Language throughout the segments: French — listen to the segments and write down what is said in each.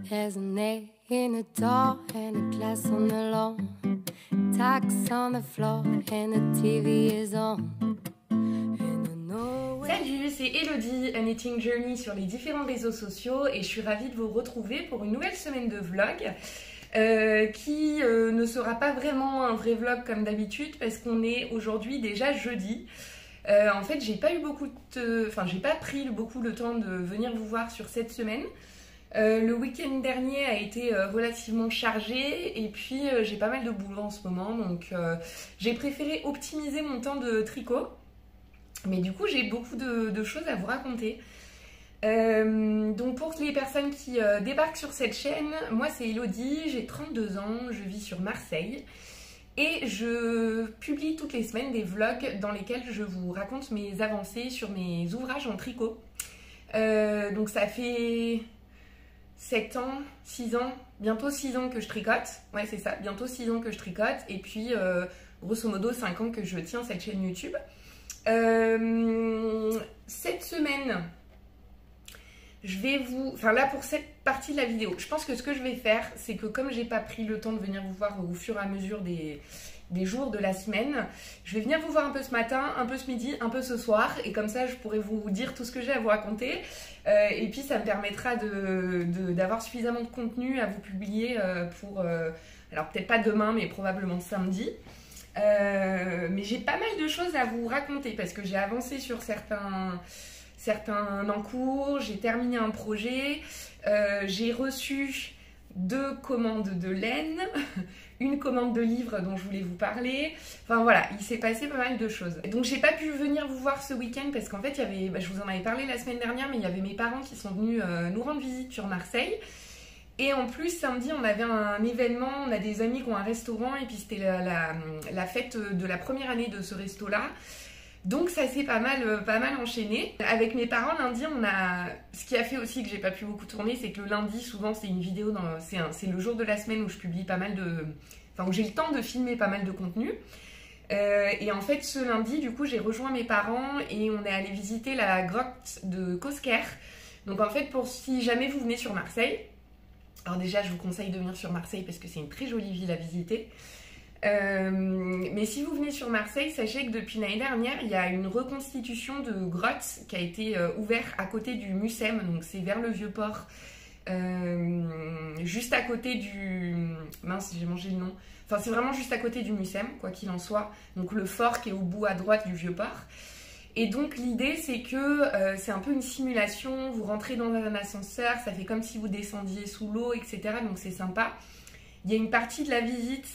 There's an egg in a door and a glass on the lawn, tacks on the floor and the TV is on. Salut, c'est Elodie, un Eating Journey sur les différents réseaux sociaux et je suis ravie de vous retrouver pour une nouvelle semaine de vlog qui ne sera pas vraiment un vrai vlog comme d'habitude parce qu'on est aujourd'hui déjà jeudi. En fait, j'ai pas pris beaucoup le temps de venir vous voir sur cette semaine. Le week-end dernier a été relativement chargé et puis j'ai pas mal de boulot en ce moment, donc j'ai préféré optimiser mon temps de tricot. Mais du coup, j'ai beaucoup de choses à vous raconter. Donc pour les personnes qui débarquent sur cette chaîne, moi c'est Elodie, j'ai 32 ans, je vis sur Marseille. Et je publie toutes les semaines des vlogs dans lesquels je vous raconte mes avancées sur mes ouvrages en tricot. Donc ça fait 7 ans, 6 ans, bientôt 6 ans que je tricote. Ouais, c'est ça, bientôt 6 ans que je tricote. Et puis, grosso modo, 5 ans que je tiens cette chaîne YouTube. Cette semaine, je vais vous... Enfin là, pour cette partie de la vidéo, je pense que ce que je vais faire, c'est que comme j'ai pas pris le temps de venir vous voir au fur et à mesure des jours de la semaine, je vais venir vous voir un peu ce matin, un peu ce midi, un peu ce soir, et comme ça je pourrai vous dire tout ce que j'ai à vous raconter, et puis ça me permettra d'avoir suffisamment de contenu à vous publier pour, alors peut-être pas demain, mais probablement samedi. Mais j'ai pas mal de choses à vous raconter parce que j'ai avancé sur certains encours, j'ai terminé un projet, j'ai reçu 2 commandes de laine, une commande de livres dont je voulais vous parler. Enfin voilà, il s'est passé pas mal de choses. Donc j'ai pas pu venir vous voir ce week-end parce qu'en fait, il y avait, je vous en avais parlé la semaine dernière, mais il y avait mes parents qui sont venus nous rendre visite sur Marseille. Et en plus, samedi, on avait un événement, on a des amis qui ont un restaurant et puis c'était la fête de la première année de ce resto-là. Donc ça s'est pas mal enchaîné. Avec mes parents, lundi, ce qui a fait aussi que j'ai pas pu beaucoup tourner, c'est que le lundi, souvent, c'est une vidéo, c'est le jour de la semaine où je publie pas mal de... Enfin, où j'ai le temps de filmer pas mal de contenu. Et en fait, ce lundi, du coup, j'ai rejoint mes parents et on est allé visiter la grotte de Cosquer. Donc en fait, si jamais vous venez sur Marseille, alors déjà, je vous conseille de venir sur Marseille parce que c'est une très jolie ville à visiter. Mais si vous venez sur Marseille, sachez que depuis l'année dernière, il y a une reconstitution de grotte qui a été ouverte à côté du Mucem, donc c'est vers le Vieux-Port, juste à côté du... Mince, j'ai mangé le nom. Enfin, c'est vraiment juste à côté du Mucem, quoi qu'il en soit. Donc le fort qui est au bout à droite du Vieux-Port. Et donc l'idée c'est que c'est un peu une simulation, vous rentrez dans un ascenseur, ça fait comme si vous descendiez sous l'eau, etc. Donc c'est sympa. Il y a une partie de la visite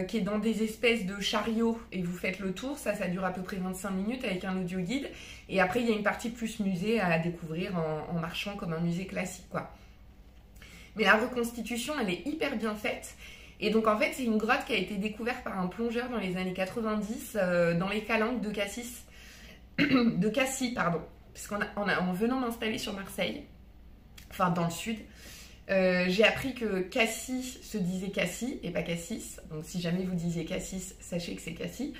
qui est dans des espèces de chariots et vous faites le tour, ça dure à peu près 25 minutes avec un audio guide. Et après il y a une partie plus musée à découvrir en marchant comme un musée classique, quoi. Mais la reconstitution elle est hyper bien faite. Et donc en fait c'est une grotte qui a été découverte par un plongeur dans les années 90 dans les calanques de Cassis. De Cassis, pardon, parce en venant m'installer sur Marseille, enfin dans le sud, j'ai appris que Cassis se disait Cassis et pas Cassis, donc si jamais vous disiez Cassis, sachez que c'est Cassis.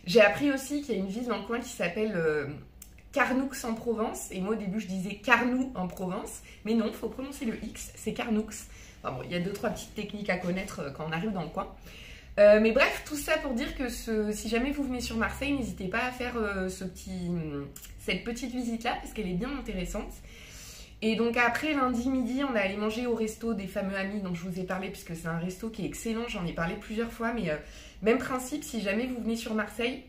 J'ai appris aussi qu'il y a une ville dans le coin qui s'appelle Carnoux en Provence, et moi au début je disais Carnoux en Provence, mais non, il faut prononcer le X, c'est Carnoux. Enfin bon, il y a 2-3 petites techniques à connaître quand on arrive dans le coin. Mais bref, tout ça pour dire que si jamais vous venez sur Marseille, n'hésitez pas à faire cette petite visite-là, parce qu'elle est bien intéressante. Et donc après, lundi midi, on est allé manger au resto des fameux amis dont je vous ai parlé, puisque c'est un resto qui est excellent, j'en ai parlé plusieurs fois, mais même principe, si jamais vous venez sur Marseille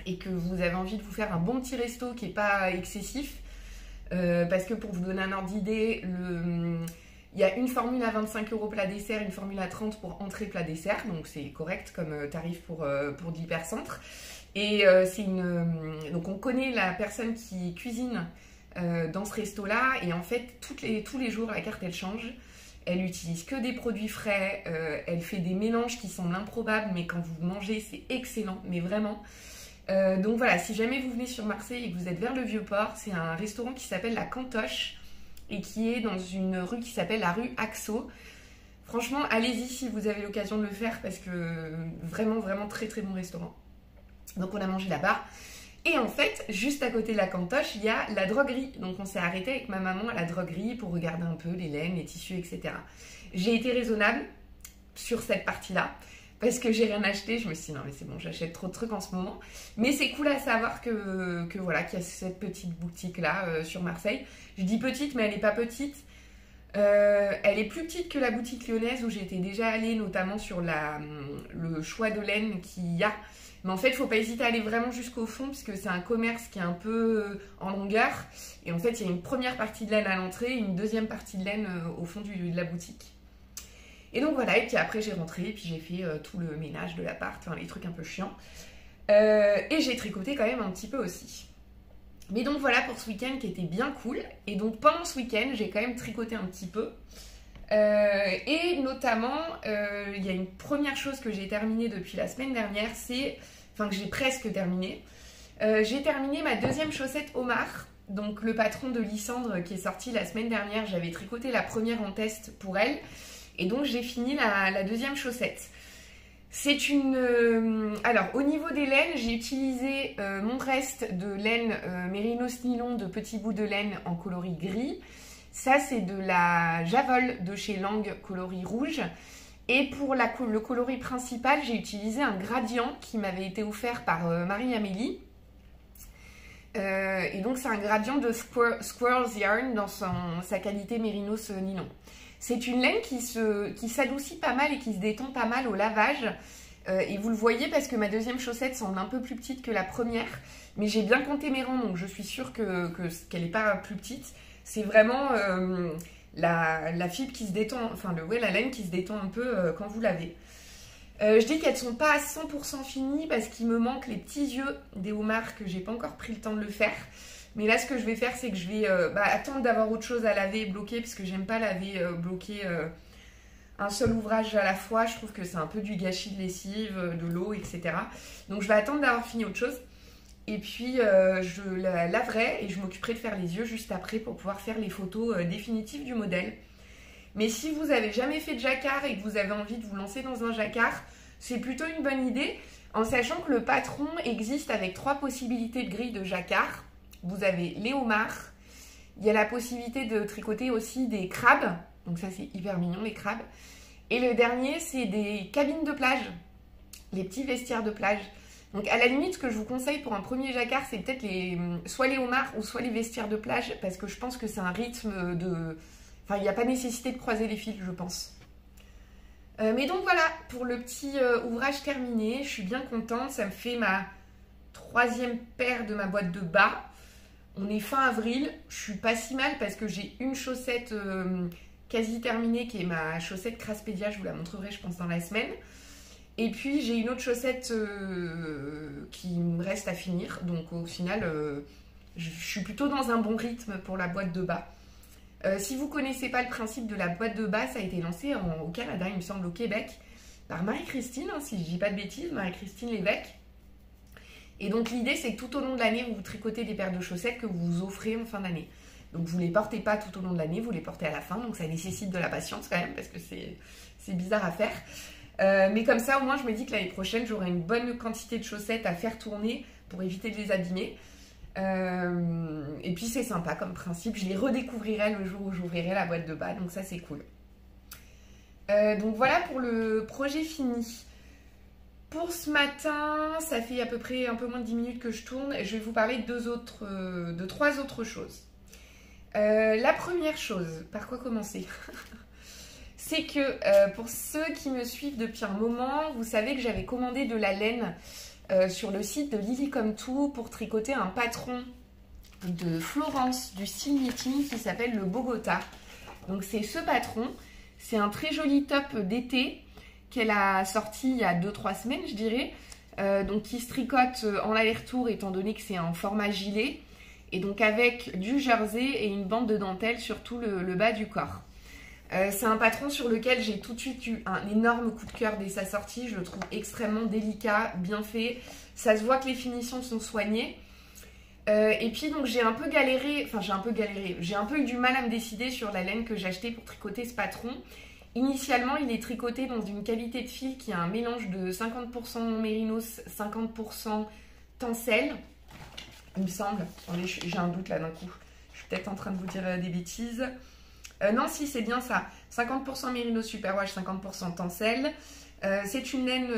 et que vous avez envie de vous faire un bon petit resto qui n'est pas excessif, parce que pour vous donner un ordre d'idée, il y a une formule à 25 € plat dessert, une formule à 30 pour entrée plat dessert, donc c'est correct comme tarif pour de l'hypercentre. Et donc on connaît la personne qui cuisine dans ce resto-là, et en fait tous les jours la carte elle change. Elle utilise que des produits frais, elle fait des mélanges qui semblent improbables, mais quand vous mangez c'est excellent, mais vraiment. Donc voilà, si jamais vous venez sur Marseille et que vous êtes vers le Vieux-Port, c'est un restaurant qui s'appelle La Cantoche et qui est dans une rue qui s'appelle la rue Axo. Franchement, allez-y si vous avez l'occasion de le faire parce que vraiment, vraiment très très bon restaurant. Donc on a mangé là-bas. Et en fait, juste à côté de la cantoche, il y a la droguerie. Donc on s'est arrêté avec ma maman à la droguerie pour regarder un peu les laines, les tissus, etc. J'ai été raisonnable sur cette partie-là parce que j'ai rien acheté. Je me suis dit non mais c'est bon, j'achète trop de trucs en ce moment. Mais c'est cool à savoir que voilà, qu'il y a cette petite boutique-là sur Marseille. Je dis petite, mais elle n'est pas petite. Elle est plus petite que la boutique lyonnaise où j'étais déjà allée, notamment sur le choix de laine qu'il y a. Mais en fait, il ne faut pas hésiter à aller vraiment jusqu'au fond puisque c'est un commerce qui est un peu en longueur. Et en fait, il y a une première partie de laine à l'entrée et une deuxième partie de laine au fond de la boutique. Et donc voilà, et puis après j'ai rentré et puis j'ai fait tout le ménage de l'appart, enfin les trucs un peu chiants. Et j'ai tricoté quand même un petit peu aussi. Mais donc voilà pour ce week-end qui était bien cool. Et donc pendant ce week-end, j'ai quand même tricoté un petit peu. Et notamment, il y a une première chose que j'ai terminée depuis la semaine dernière, que j'ai presque terminée. J'ai terminé ma deuxième chaussette Omar, donc le patron de Lysandre qui est sorti la semaine dernière. J'avais tricoté la première en test pour elle. Et donc j'ai fini la deuxième chaussette. C'est une... alors au niveau des laines, j'ai utilisé mon reste de laine Mérinos Nylon de petits bouts de laine en coloris gris. Ça c'est de la Javol de chez Lang coloris rouge. Et pour le coloris principal, j'ai utilisé un gradient qui m'avait été offert par Marie-Amélie. Et donc c'est un gradient de Squirrel's Yarn dans sa qualité Mérinos Nylon. C'est une laine qui s'adoucit pas mal et qui se détend pas mal au lavage. Et vous le voyez parce que ma deuxième chaussette semble un peu plus petite que la première. Mais j'ai bien compté mes rangs, donc je suis sûre qu'elle n'est pas plus petite. C'est vraiment la fibre qui se détend, la laine qui se détend un peu quand vous lavez. Je dis qu'elles ne sont pas à 100% finies parce qu'il me manque les petits yeux des homards que j'ai pas encore pris le temps de le faire. Mais là, ce que je vais faire, c'est que je vais attendre d'avoir autre chose à laver et bloquer parce que j'aime pas laver, bloquer un seul ouvrage à la fois. Je trouve que c'est un peu du gâchis de lessive, de l'eau, etc. Donc, je vais attendre d'avoir fini autre chose. Et puis, je la laverai et je m'occuperai de faire les yeux juste après pour pouvoir faire les photos définitives du modèle. Mais si vous n'avez jamais fait de jacquard et que vous avez envie de vous lancer dans un jacquard, c'est plutôt une bonne idée en sachant que le patron existe avec 3 possibilités de grille de jacquard. Vous avez les homards, il y a la possibilité de tricoter aussi des crabes, donc ça c'est hyper mignon les crabes. Et le dernier c'est des cabines de plage, les petits vestiaires de plage. Donc à la limite ce que je vous conseille pour un premier jacquard c'est peut-être soit les homards ou soit les vestiaires de plage parce que je pense que c'est un rythme de... Enfin il n'y a pas nécessité de croiser les fils je pense. Mais donc voilà pour le petit ouvrage terminé, je suis bien contente, ça me fait ma 3e paire de ma boîte de bas. On est fin avril, je suis pas si mal parce que j'ai une chaussette quasi terminée qui est ma chaussette Craspedia, je vous la montrerai je pense dans la semaine. Et puis j'ai une autre chaussette qui me reste à finir, donc au final je suis plutôt dans un bon rythme pour la boîte de bas. Si vous ne connaissez pas le principe de la boîte de bas, ça a été lancé au Canada, il me semble au Québec, par Marie-Christine, si je ne dis pas de bêtises, Marie-Christine Lévesque. Et donc l'idée c'est que tout au long de l'année, vous tricotez des paires de chaussettes que vous vous offrez en fin d'année. Donc vous ne les portez pas tout au long de l'année, vous les portez à la fin, donc ça nécessite de la patience quand même, parce que c'est bizarre à faire. Mais comme ça, au moins je me dis que l'année prochaine, j'aurai une bonne quantité de chaussettes à faire tourner pour éviter de les abîmer. Et puis c'est sympa comme principe, je les redécouvrirai le jour où j'ouvrirai la boîte de bas, donc ça c'est cool. Donc voilà pour le projet fini. Pour ce matin, ça fait à peu près un peu moins de 10 minutes que je tourne et je vais vous parler de 3 autres choses. La première chose, par quoi commencer? C'est que pour ceux qui me suivent depuis un moment, vous savez que j'avais commandé de la laine sur le site de Lily Come To pour tricoter un patron de Florence du style knitting qui s'appelle le Bogota. Donc c'est ce patron, c'est un très joli top d'été qu'elle a sorti il y a 2-3 semaines je dirais, donc qui se tricote en aller-retour étant donné que c'est un format gilet et donc avec du jersey et une bande de dentelle sur tout le bas du corps. C'est un patron sur lequel j'ai tout de suite eu un énorme coup de cœur dès sa sortie, je le trouve extrêmement délicat, bien fait, ça se voit que les finitions sont soignées. Et puis donc j'ai un peu galéré, j'ai un peu eu du mal à me décider sur la laine que j'ai achetée pour tricoter ce patron. Initialement, il est tricoté dans une qualité de fil qui a un mélange de 50% mérinos, 50% tencel, il me semble. Attendez, j'ai un doute là d'un coup. Je suis peut-être en train de vous dire des bêtises. Non, si, c'est bien ça. 50% mérinos superwash, 50% tencel. C'est une laine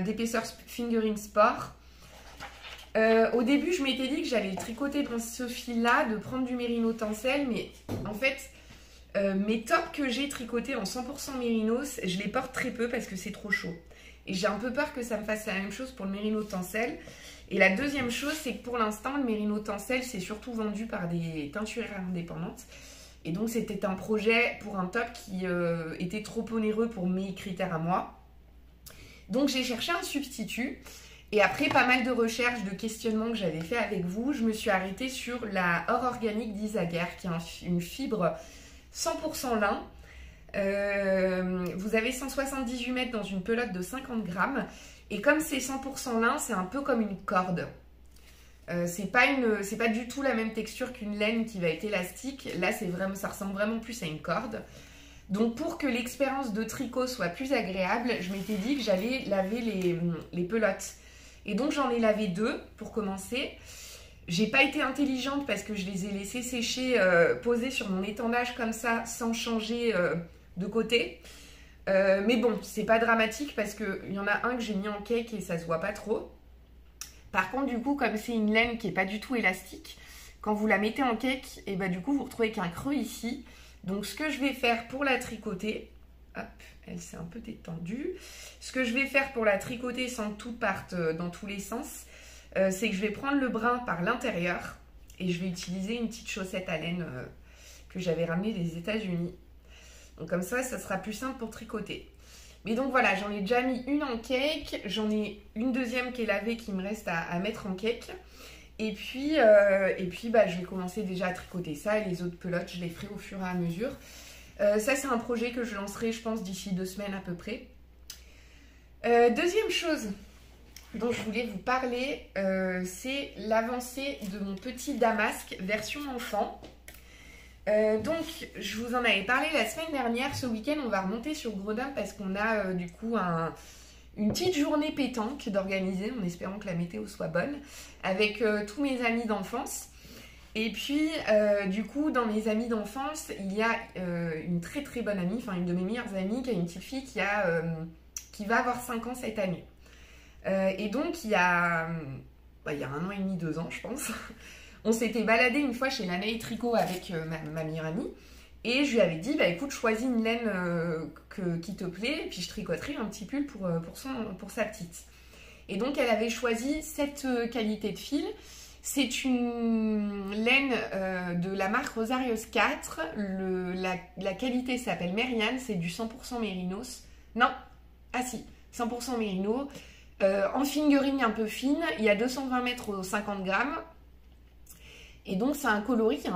d'épaisseur fingering sport. Au début, je m'étais dit que j'allais tricoter dans ce fil-là, de prendre du mérino tencel, mais en fait, mes tops que j'ai tricotés en 100% mérinos, je les porte très peu parce que c'est trop chaud. Et j'ai un peu peur que ça me fasse la même chose pour le mérino tencel. Et la deuxième chose, c'est que pour l'instant, le mérino tencel, c'est surtout vendu par des teinturières indépendantes. Et donc, c'était un projet pour un top qui était trop onéreux pour mes critères à moi. Donc, j'ai cherché un substitut. Et après pas mal de recherches, de questionnements que j'avais fait avec vous, je me suis arrêtée sur la Or Organique d'Isaguer, qui est une fibre 100% lin. Vous avez 178 mètres dans une pelote de 50 grammes. Et comme c'est 100% lin, c'est un peu comme une corde. C'est pas du tout la même texture qu'une laine qui va être élastique. Là, ça ressemble vraiment plus à une corde. Donc pour que l'expérience de tricot soit plus agréable, je m'étais dit que j'allais laver les pelotes. Et donc j'en ai lavé 2 pour commencer. J'ai pas été intelligente parce que je les ai laissées sécher, posées sur mon étendage comme ça, sans changer de côté. Mais bon, c'est pas dramatique parce qu'il y en a un que j'ai mis en cake et ça se voit pas trop. Par contre, du coup, comme c'est une laine qui est pas du tout élastique, quand vous la mettez en cake, et bah, du coup, vous retrouvez qu'un creux ici. Donc ce que je vais faire pour la tricoter, hop, elle s'est un peu détendue. Ce que je vais faire pour la tricoter sans que tout parte dans tous les sens, c'est que je vais prendre le brin par l'intérieur et je vais utiliser une petite chaussette à laine que j'avais ramenée des États-Unis. Donc comme ça sera plus simple pour tricoter. Mais donc voilà, j'en ai déjà mis une en cake, j'en ai une deuxième qui est lavée qui me reste à mettre en cake. Et puis bah, je vais commencer déjà à tricoter ça et les autres pelotes, je les ferai au fur et à mesure. Ça, c'est un projet que je lancerai, je pense, d'ici 2 semaines à peu près. Deuxième chose dont je voulais vous parler, c'est l'avancée de mon petit Damasque version enfant. Donc, je vous en avais parlé la semaine dernière. Ce week-end, on va remonter sur Grenoble parce qu'on a du coup une petite journée pétanque d'organiser, en espérant que la météo soit bonne, avec tous mes amis d'enfance. Et puis, du coup, dans mes amis d'enfance, il y a une très très bonne amie, enfin une de mes meilleures amies, qui a une petite fille qui va avoir 5 ans cette année. Et donc, il y a 1 an et demi, 2 ans, je pense, on s'était baladé une fois chez Lanaï Tricot avec ma meilleure amie. Et je lui avais dit, bah écoute, choisis une laine qui te plaît, et puis je tricoterai un petit pull pour sa petite. Et donc, elle avait choisi cette qualité de fil. C'est une laine de la marque Rosarios 4. La qualité s'appelle Merian, c'est du 100% mérinos. Non, ah si, 100% mérino. En fingering un peu fine, il y a 220 mètres aux 50 grammes. Et donc, c'est un coloris qui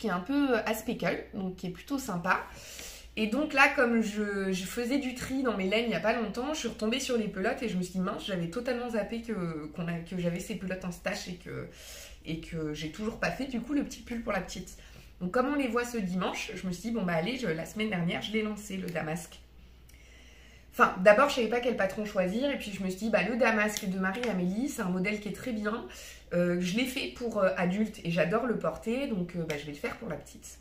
est un peu à speckle, donc qui est plutôt sympa. Et donc là, comme je faisais du tri dans mes laines il n'y a pas longtemps, je suis retombée sur les pelotes et je me suis dit, mince, j'avais totalement zappé que j'avais ces pelotes en stash et que j'ai toujours pas fait du coup le petit pull pour la petite. Donc comme on les voit ce dimanche, je me suis dit, bon bah allez, la semaine dernière, je l'ai lancé, le Damasque. Enfin, d'abord, je savais pas quel patron choisir et puis je me suis dit, bah le Damasque de Marie-Amélie, c'est un modèle qui est très bien. Je l'ai fait pour adultes et j'adore le porter, donc je vais le faire pour la petite.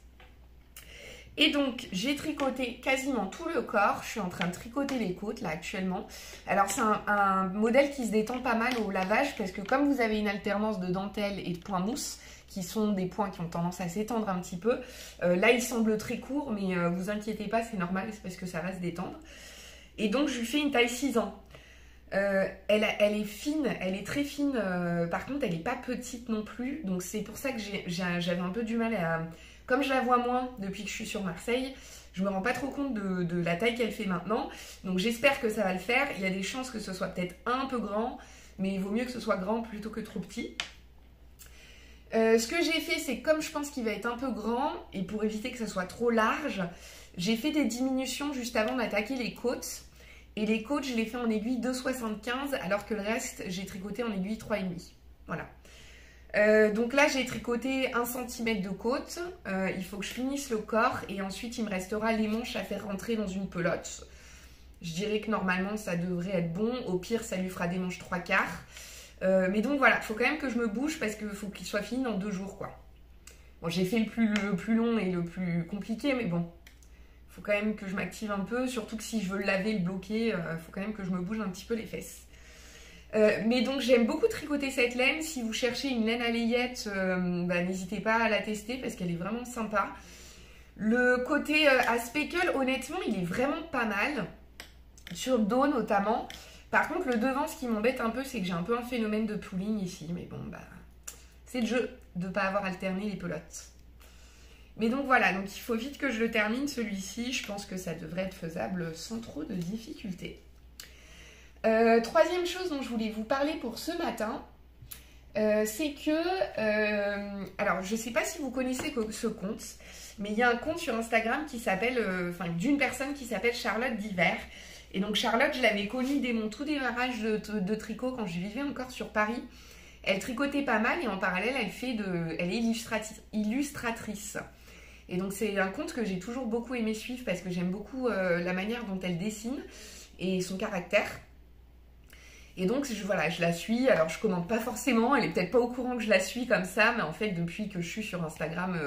Et donc, j'ai tricoté quasiment tout le corps. Je suis en train de tricoter les côtes, là, actuellement. Alors, c'est un modèle qui se détend pas mal au lavage parce que comme vous avez une alternance de dentelle et de points mousse, qui sont des points qui ont tendance à s'étendre un petit peu, là, il semble très court, mais vous inquiétez pas, c'est normal, c'est parce que ça va se détendre. Et donc, je lui fais une taille 6 ans. Elle est fine, elle est très fine. Par contre, elle n'est pas petite non plus. Donc, c'est pour ça que j'avais un peu du mal à... Comme je la vois moins depuis que je suis sur Marseille, je me rends pas trop compte de la taille qu'elle fait maintenant. Donc j'espère que ça va le faire. Il y a des chances que ce soit peut-être un peu grand, mais il vaut mieux que ce soit grand plutôt que trop petit. Ce que j'ai fait, c'est comme je pense qu'il va être un peu grand, et pour éviter que ça soit trop large, j'ai fait des diminutions juste avant d'attaquer les côtes. Et les côtes, je les fais en aiguille 2,75, alors que le reste, j'ai tricoté en aiguille 3,5. Voilà. Donc là, j'ai tricoté 1 cm de côte. Il faut que je finisse le corps et ensuite, il me restera les manches à faire rentrer dans une pelote. Je dirais que normalement, ça devrait être bon. Au pire, ça lui fera des manches 3/4. Mais donc voilà, il faut quand même que je me bouge parce qu'il faut qu'il soit fini dans 2 jours, quoi. Bon, j'ai fait le plus long et le plus compliqué, mais bon, il faut quand même que je m'active un peu. Surtout que si je veux le laver, le bloquer, il faut quand même que je me bouge un petit peu les fesses. Mais donc j'aime beaucoup tricoter cette laine. Si vous cherchez une laine à layette, n'hésitez pas à la tester parce qu'elle est vraiment sympa. Le côté à speckle, honnêtement, il est vraiment pas mal. Sur le dos notamment. Par contre, le devant, ce qui m'embête un peu, c'est que j'ai un peu un phénomène de pooling ici. Mais bon, c'est le jeu de ne pas avoir alterné les pelotes. Mais donc voilà, donc il faut vite que je le termine celui-ci. Je pense que ça devrait être faisable sans trop de difficultés. Troisième chose dont je voulais vous parler pour ce matin, c'est que, alors je ne sais pas si vous connaissez ce compte, mais il y a un compte sur Instagram qui s'appelle, d'une personne qui s'appelle Charlotte d'Hiver. Et donc Charlotte, je l'avais connue dès mon tout démarrage de tricot quand je vivais encore sur Paris. Elle tricotait pas mal et en parallèle, elle est illustratrice. Et donc c'est un compte que j'ai toujours beaucoup aimé suivre parce que j'aime beaucoup la manière dont elle dessine et son caractère. Et donc voilà, je la suis. Alors je commente pas forcément, elle est peut-être pas au courant que je la suis comme ça, mais en fait depuis que je suis sur Instagram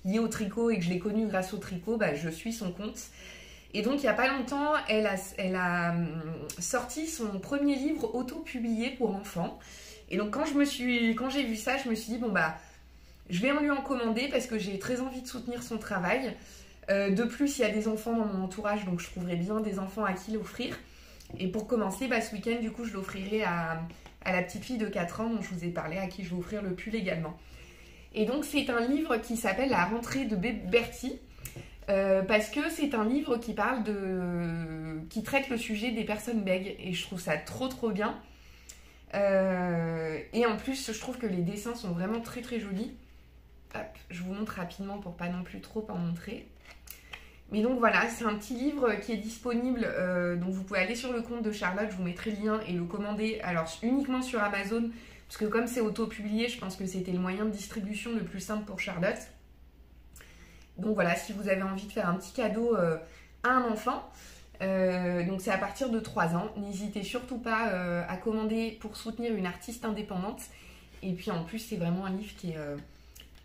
liée au tricot et que je l'ai connue grâce au tricot, je suis son compte. Et donc il n'y a pas longtemps, elle a sorti son premier livre auto-publié pour enfants. Et donc quand j'ai vu ça, je me suis dit bon je vais en lui en commander parce que j'ai très envie de soutenir son travail. De plus, il y a des enfants dans mon entourage, donc je trouverai bien des enfants à qui l'offrir. Et pour commencer, ce week-end, du coup, je l'offrirai à la petite fille de 4 ans dont je vous ai parlé, à qui je vais offrir le pull également. Et donc, c'est un livre qui s'appelle La rentrée de Bertie, parce que c'est un livre qui qui traite le sujet des personnes bègues. Et je trouve ça trop, trop bien. Et en plus, je trouve que les dessins sont vraiment très, très jolis. Hop, je vous montre rapidement pour pas non plus trop en montrer. Mais donc voilà, c'est un petit livre qui est disponible, donc vous pouvez aller sur le compte de Charlotte, je vous mettrai le lien et le commander, alors uniquement sur Amazon, parce que comme c'est auto-publié, je pense que c'était le moyen de distribution le plus simple pour Charlotte. Donc voilà, si vous avez envie de faire un petit cadeau à un enfant, donc c'est à partir de 3 ans, n'hésitez surtout pas à commander pour soutenir une artiste indépendante. Et puis en plus, c'est vraiment un livre qui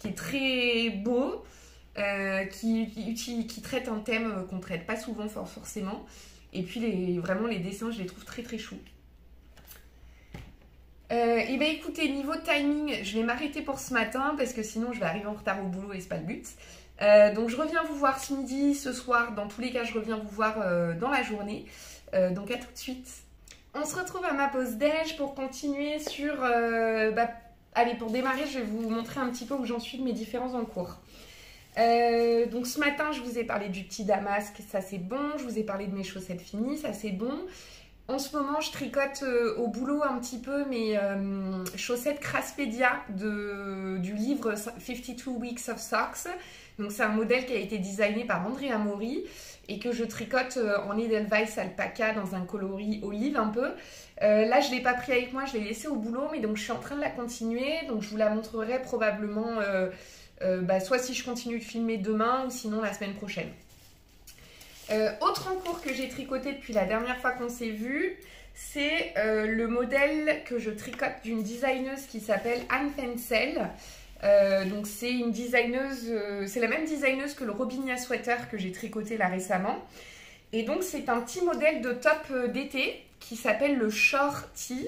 est très beau, qui traite un thème qu'on ne traite pas souvent forcément. Et puis vraiment les dessins, je les trouve très très choux. Et bien écoutez, niveau timing, je vais m'arrêter pour ce matin parce que sinon je vais arriver en retard au boulot et c'est pas le but. Donc je reviens vous voir ce midi, ce soir, dans tous les cas je reviens vous voir dans la journée. Donc à tout de suite. On se retrouve à ma pause déj pour continuer sur... allez, pour démarrer, je vais vous montrer un petit peu où j'en suis de mes différents en cours. Donc ce matin je vous ai parlé du petit damasque, ça c'est bon. Je vous ai parlé de mes chaussettes finies, ça c'est bon. En ce moment je tricote au boulot un petit peu mes chaussettes Craftspedia du livre 52 Weeks of Socks. Donc c'est un modèle qui a été designé par Andrea Mori et que je tricote en Edelweiss alpaca dans un coloris olive un peu. Là je ne l'ai pas pris avec moi, je l'ai laissé au boulot, mais donc je suis en train de la continuer. Donc je vous la montrerai probablement soit si je continue de filmer demain ou sinon la semaine prochaine. Autre en cours que j'ai tricoté depuis la dernière fois qu'on s'est vu, c'est le modèle que je tricote d'une designeuse qui s'appelle Anne Fensel. Donc c'est une designeuse, c'est la même designeuse que le Robinia Sweater que j'ai tricoté là récemment. Et donc c'est un petit modèle de top d'été qui s'appelle le Shorty,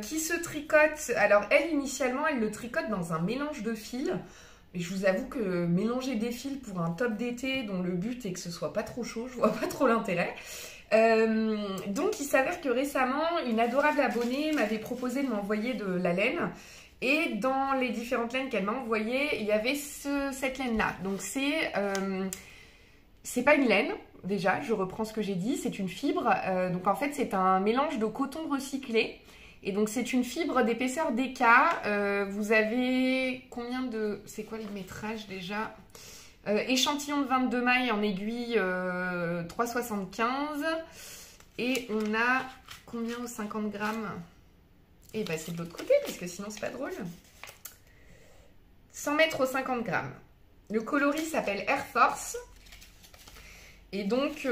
qui se tricote, alors elle initialement elle le tricote dans un mélange de fils. Et je vous avoue que mélanger des fils pour un top d'été dont le but est que ce soit pas trop chaud, je vois pas trop l'intérêt. Donc il s'avère que récemment, une adorable abonnée m'avait proposé de m'envoyer de la laine. Et dans les différentes laines qu'elle m'a envoyées, il y avait cette laine-là. Donc c'est pas une laine, déjà, je reprends ce que j'ai dit, c'est une fibre. Donc en fait, c'est un mélange de coton recyclé. Et donc c'est une fibre d'épaisseur DK. Vous avez combien de... C'est quoi le métrage déjà? Échantillon de 22 mailles en aiguille 3,75. Et on a combien aux 50 grammes? Et bah c'est de l'autre côté parce que sinon c'est pas drôle. 100 mètres aux 50 grammes. Le coloris s'appelle Air Force. Et donc,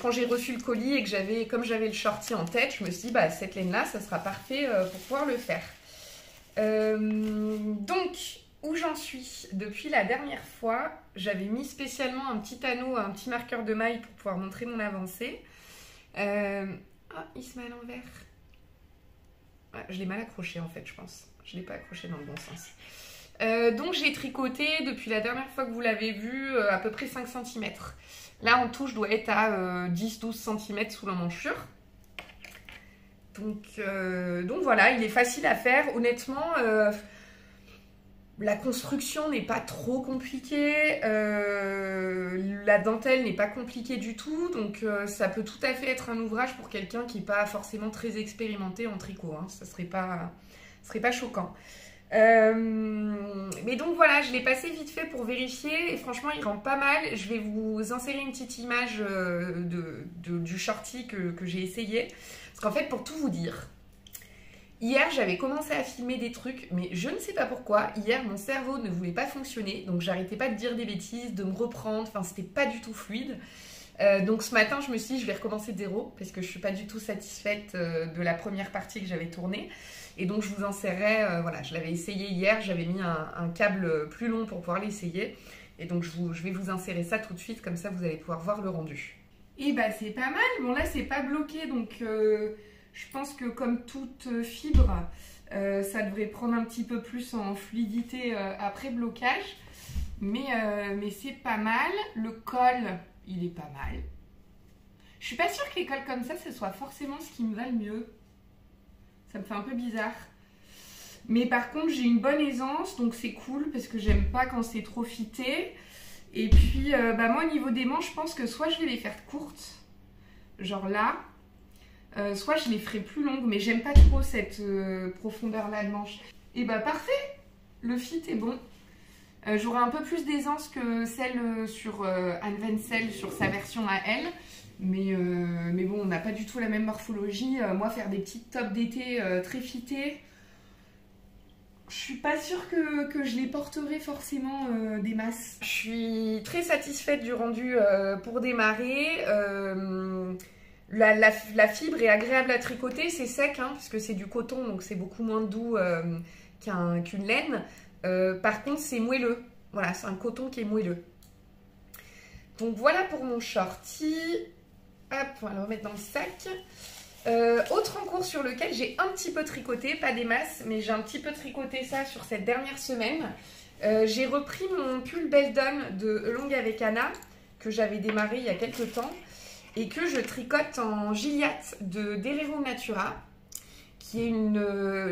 quand j'ai reçu le colis et que comme j'avais le shorty en tête, je me suis dit, cette laine-là, ça sera parfait pour pouvoir le faire. Donc, où j'en suis? Depuis la dernière fois, j'avais mis spécialement un petit anneau, un petit marqueur de maille pour pouvoir montrer mon avancée. Il se met à l'envers. Je l'ai mal accroché en fait, je pense. Je ne l'ai pas accroché dans le bon sens. Donc j'ai tricoté depuis la dernière fois que vous l'avez vu à peu près 5 cm. Là en tout je dois être à 10-12 cm sous l'emmanchure. Donc voilà, il est facile à faire. Honnêtement, la construction n'est pas trop compliquée. La dentelle n'est pas compliquée du tout. Donc ça peut tout à fait être un ouvrage pour quelqu'un qui n'est pas forcément très expérimenté en tricot. Hein. Ça serait pas choquant. Mais donc voilà, je l'ai passé vite fait pour vérifier et franchement il rend pas mal. Je vais vous insérer une petite image du shorty que j'ai essayé. Parce qu'en fait, pour tout vous dire, hier j'avais commencé à filmer des trucs, mais je ne sais pas pourquoi. Hier mon cerveau ne voulait pas fonctionner, donc j'arrêtais pas de dire des bêtises, de me reprendre, enfin c'était pas du tout fluide. Donc ce matin je me suis dit je vais recommencer de zéro parce que je suis pas du tout satisfaite de la première partie que j'avais tournée. Et donc je vous insérerai, voilà, je l'avais essayé hier, j'avais mis un câble plus long pour pouvoir l'essayer. Et donc je vais vous insérer ça tout de suite, comme ça vous allez pouvoir voir le rendu. Et c'est pas mal, bon là c'est pas bloqué, donc je pense que comme toute fibre, ça devrait prendre un petit peu plus en fluidité après blocage. Mais c'est pas mal, le col il est pas mal. Je suis pas sûre que les cols comme ça, ce soit forcément ce qui me va le mieux. Ça me fait un peu bizarre. Mais par contre, j'ai une bonne aisance, donc c'est cool parce que j'aime pas quand c'est trop fité. Et puis, moi, au niveau des manches, je pense que soit je vais les faire courtes, genre là, soit je les ferai plus longues, mais j'aime pas trop cette profondeur-là de manche. Et parfait, le fit est bon. J'aurai un peu plus d'aisance que celle sur Anne Wenzel, sur sa version à elle. Mais bon, on n'a pas du tout la même morphologie. Moi, faire des petites tops d'été très fitées, je suis pas sûre que je les porterai forcément des masses. Je suis très satisfaite du rendu pour démarrer. La fibre est agréable à tricoter, c'est sec, hein, puisque c'est du coton, donc c'est beaucoup moins doux qu'une laine. Par contre, c'est moelleux. Voilà, c'est un coton qui est moelleux. Donc voilà pour mon shorty. Hop, on va le remettre dans le sac. Autre encours sur lequel j'ai un petit peu tricoté, pas des masses, mais j'ai un petit peu tricoté ça sur cette dernière semaine. J'ai repris mon pull Beldon de Longue avec Anna, que j'avais démarré il y a quelques temps, et que je tricote en Gilliatt de Derero Natura, qui est une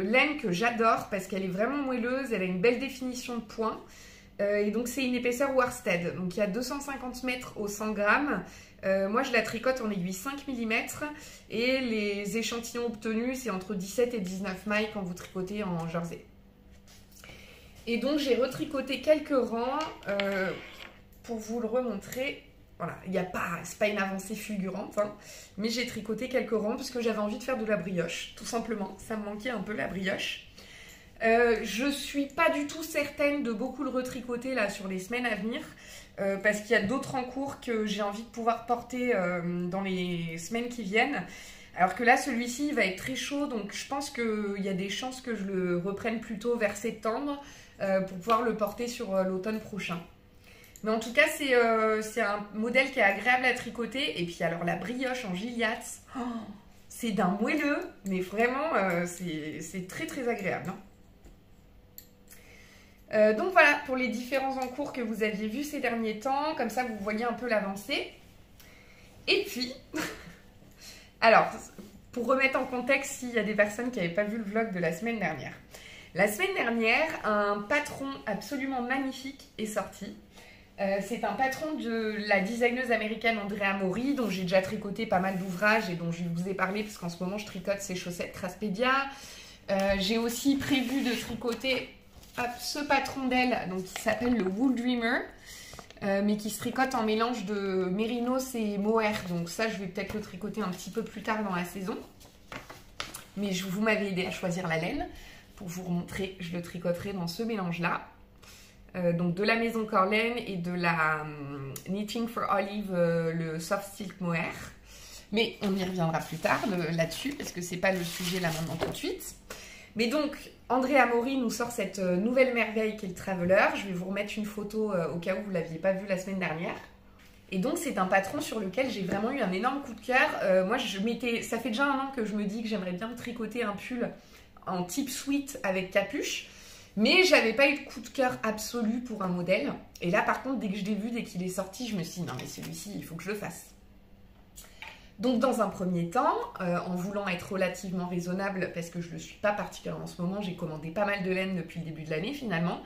laine que j'adore parce qu'elle est vraiment moelleuse, elle a une belle définition de point. Et donc c'est une épaisseur worsted, donc il y a 250 mètres au 100 grammes. Moi je la tricote en aiguille 5 mm et les échantillons obtenus c'est entre 17 et 19 mailles quand vous tricotez en jersey. Et donc j'ai retricoté quelques rangs pour vous le remontrer. Voilà, c'est pas une avancée fulgurante, hein, mais j'ai tricoté quelques rangs parce que j'avais envie de faire de la brioche, tout simplement. Ça me manquait un peu la brioche. Je suis pas du tout certaine de beaucoup le retricoter là sur les semaines à venir parce qu'il y a d'autres en cours que j'ai envie de pouvoir porter dans les semaines qui viennent. Alors que là, celui-ci il va être très chaud, donc je pense qu'il y a des chances que je le reprenne plutôt vers septembre pour pouvoir le porter sur l'automne prochain. Mais en tout cas, c'est un modèle qui est agréable à tricoter. Et puis alors la brioche en Gilliatt, c'est d'un moelleux, mais vraiment c'est très très agréable. Hein. Donc voilà pour les différents encours que vous aviez vus ces derniers temps, comme ça vous voyez un peu l'avancée. Et puis, alors pour remettre en contexte s'il y a des personnes qui n'avaient pas vu le vlog de la semaine dernière. La semaine dernière, un patron absolument magnifique est sorti. C'est un patron de la designeuse américaine Andrea Mori, dont j'ai déjà tricoté pas mal d'ouvrages et dont je vous ai parlé parce qu'en ce moment je tricote ses chaussettes Craspedia. J'ai aussi prévu de tricoter ce patron d'elle, donc qui s'appelle le Wool Dreamer, mais qui se tricote en mélange de mérinos et mohair. Donc ça, je vais peut-être le tricoter un petit peu plus tard dans la saison. Mais vous m'avez aidé à choisir la laine. Pour vous remontrer, je le tricoterai dans ce mélange-là. donc de la maison Corlaine et de la Knitting for Olive, le Soft Silk Mohair. Mais on y reviendra plus tard là-dessus, parce que c'est pas le sujet là maintenant tout de suite. Mais donc, Andrea Mori nous sort cette nouvelle merveille qu'est le Traveler. Je vais vous remettre une photo au cas où vous ne l'aviez pas vue la semaine dernière. Et donc, c'est un patron sur lequel j'ai vraiment eu un énorme coup de cœur. Moi, ça fait déjà 1 an que je me dis que j'aimerais bien tricoter un pull en type sweat avec capuche. Mais j'avais pas eu de coup de cœur absolu pour un modèle. Et là, par contre, dès que je l'ai vu, dès qu'il est sorti, je me suis dit, non mais celui-ci, il faut que je le fasse. Donc dans un premier temps, en voulant être relativement raisonnable, parce que je ne le suis pas particulièrement en ce moment, j'ai commandé pas mal de laine depuis le début de l'année finalement,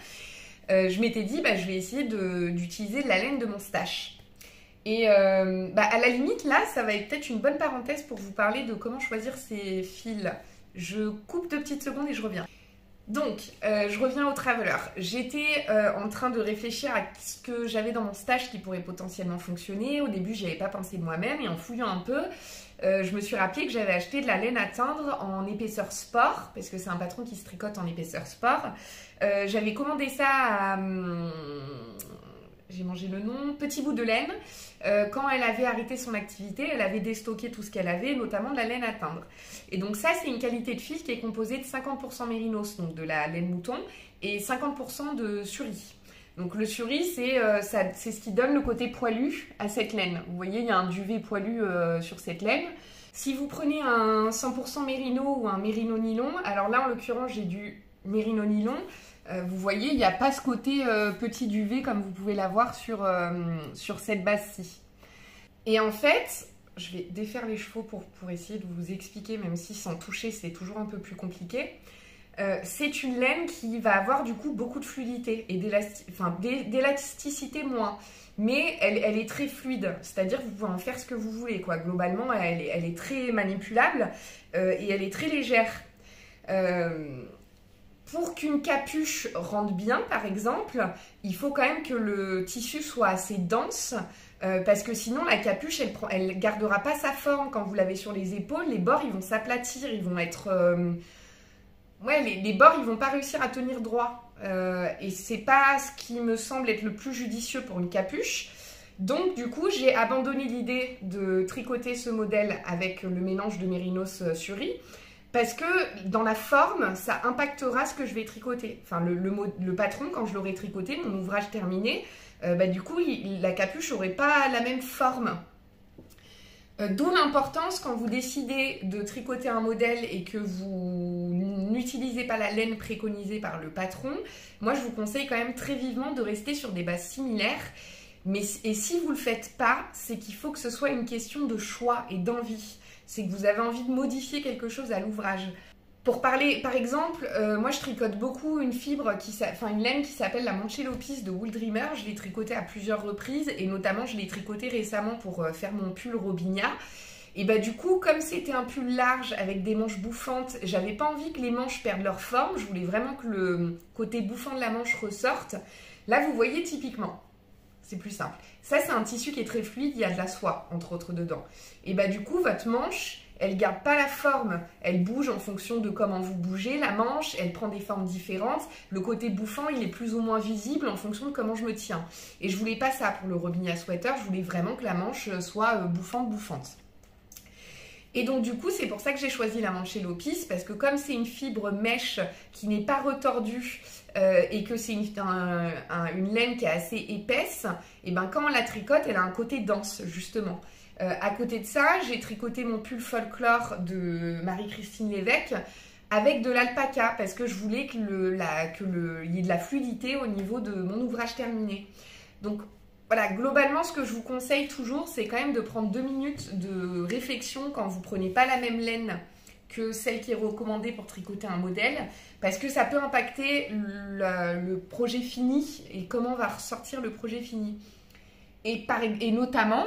je m'étais dit, je vais essayer d'utiliser de la laine de mon stash. Et à la limite, là, ça va être peut-être une bonne parenthèse pour vous parler de comment choisir ces fils. Je coupe 2 petites secondes et je reviens. Donc, je reviens au Traveler. J'étais en train de réfléchir à ce que j'avais dans mon stash qui pourrait potentiellement fonctionner. Au début, j'y avais pas pensé de moi-même et en fouillant un peu, je me suis rappelé que j'avais acheté de la laine à teindre en épaisseur sport, parce que c'est un patron qui se tricote en épaisseur sport. J'avais commandé ça à... j'ai mangé le nom, Petit Bout de Laine. Quand elle avait arrêté son activité, elle avait déstocké tout ce qu'elle avait, notamment de la laine à teindre. Et donc ça, c'est une qualité de fil qui est composée de 50% mérinos, donc de la laine mouton, et 50% de suri. Donc le suri, c'est ce qui donne le côté poilu à cette laine. Vous voyez, il y a un duvet poilu sur cette laine. Si vous prenez un 100% mérino ou un mérino nylon, alors là, en l'occurrence, j'ai du mérino nylon. Vous voyez, il n'y a pas ce côté petit duvet comme vous pouvez l'avoir sur cette base-ci. Et en fait, je vais défaire les chevaux pour essayer de vous expliquer, même si sans toucher, c'est toujours un peu plus compliqué. C'est une laine qui va avoir du coup beaucoup de fluidité et d'élasticité moins. Mais elle est très fluide, c'est-à-dire que vous pouvez en faire ce que vous voulez, quoi. Globalement, elle est très manipulable et elle est très légère. Pour qu'une capuche rentre bien, par exemple, il faut quand même que le tissu soit assez dense parce que sinon la capuche, elle gardera pas sa forme quand vous l'avez sur les épaules. Les bords, ils vont s'aplatir, ils vont être... les bords, ils vont pas réussir à tenir droit. Et c'est pas ce qui me semble être le plus judicieux pour une capuche. Donc du coup, j'ai abandonné l'idée de tricoter ce modèle avec le mélange de mérinos suri. Parce que dans la forme, ça impactera ce que je vais tricoter. Enfin, le patron, quand je l'aurai tricoté, mon ouvrage terminé, du coup, la capuche n'aurait pas la même forme. D'où l'importance, quand vous décidez de tricoter un modèle et que vous n'utilisez pas la laine préconisée par le patron, moi, je vous conseille quand même très vivement de rester sur des bases similaires. Et si vous ne le faites pas, c'est qu'il faut que ce soit une question de choix et d'envie. C'est que vous avez envie de modifier quelque chose à l'ouvrage. Pour parler, par exemple, moi je tricote beaucoup une laine qui s'appelle la Mancelopis de Wool Dreamer. Je l'ai tricotée à plusieurs reprises et notamment je l'ai tricotée récemment pour faire mon pull Robinia. Et du coup, comme c'était un pull large avec des manches bouffantes, j'avais pas envie que les manches perdent leur forme. Je voulais vraiment que le côté bouffant de la manche ressorte. Là, vous voyez typiquement. C'est plus simple. Ça, c'est un tissu qui est très fluide, il y a de la soie, entre autres, dedans. Et du coup, votre manche, elle garde pas la forme. Elle bouge en fonction de comment vous bougez. La manche, elle prend des formes différentes. Le côté bouffant, il est plus ou moins visible en fonction de comment je me tiens. Et je voulais pas ça pour le Robinia Sweater. Je voulais vraiment que la manche soit bouffante. Et donc du coup, c'est pour ça que j'ai choisi la Mancelopis, parce que comme c'est une fibre mèche qui n'est pas retordue et que c'est une laine qui est assez épaisse, et quand on la tricote, elle a un côté dense, justement. À côté de ça, j'ai tricoté mon pull folklore de Marie-Christine Lévesque avec de l'alpaca, parce que je voulais qu'il y ait de la fluidité au niveau de mon ouvrage terminé. Donc voilà, globalement, ce que je vous conseille toujours, c'est quand même de prendre 2 minutes de réflexion quand vous ne prenez pas la même laine que celle qui est recommandée pour tricoter un modèle, parce que ça peut impacter le projet fini et comment va ressortir le projet fini. Et notamment,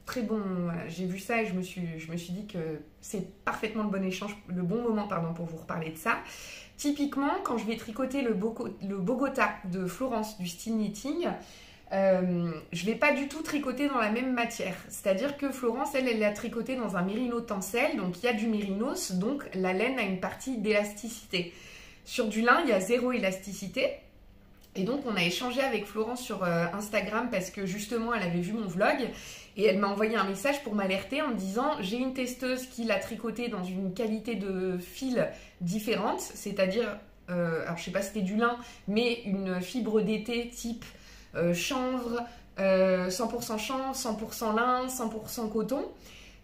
très bon, j'ai vu ça et je me suis dit que c'est parfaitement le bon moment pour vous reparler de ça. Typiquement, quand je vais tricoter le Bogota de Florence du Style Knitting, je ne vais pas du tout tricoter dans la même matière. C'est-à-dire que Florence, elle l'a tricoté dans un mérino tencel, donc il y a du mérinos, donc la laine a une partie d'élasticité. Sur du lin, il y a 0 élasticité. Et donc on a échangé avec Florence sur Instagram parce que justement elle avait vu mon vlog et elle m'a envoyé un message pour m'alerter en me disant j'ai une testeuse qui l'a tricoté dans une qualité de fil différente, c'est-à-dire, alors je sais pas si c'était du lin, mais une fibre d'été type chanvre, 100% chanvre, 100% lin, 100% coton.